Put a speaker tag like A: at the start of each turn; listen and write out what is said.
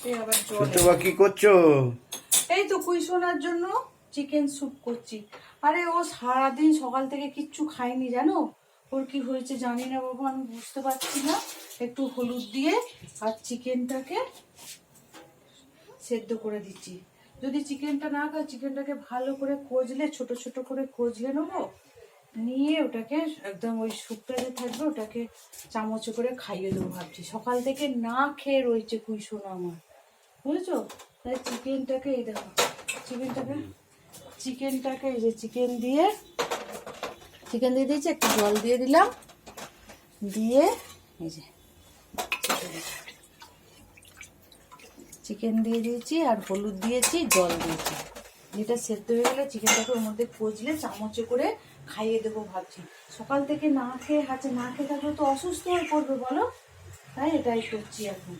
A: কি করছো?
B: এই তো কুইশোনার জন্য চিকেন স্যুপ করছি। আরে ও সারাদিন সকাল থেকে কিচ্ছু খায়নি, জানো? ওর কি হয়েছে জানি না বাবা, আমি বুঝতে পারছি না। একটু হলুদ দিয়ে আর চিকেনটাকে সেদ্ধ করে দিচ্ছি। যদি চিকেনটা না খায়, চিকেনটাকে ভালো করে কচলে, ছোট ছোট করে কচলে নেবো, নিয়ে ওটাকে একদম ওই স্যুপটা যে থাকবে ওটাকে চামচে করে খাইয়ে দেবো ভাবছি। সকাল থেকে না খেয়ে রয়েছে কুইশোনা আমার, বুঝেছো? তাই চিকেনটাকে এই দেখো, চিকেনটাকে এই যে চিকেন দিয়ে দিয়েছি, একটু জল দিয়ে দিলাম, দিয়ে এই যে চিকেন দিয়ে দিয়েছি আর হলুদ দিয়েছি, জল দিয়েছি। যেটা সেদ্ধ হয়ে গেলে চিকেনটাকে ওর মধ্যে কচলে চামচে করে খাইয়ে দেবো ভাবছি। সকাল থেকে না খেয়ে থাকলে তো অসুস্থ হয়ে পড়বে বলো, তাই এটাই করছি এখন।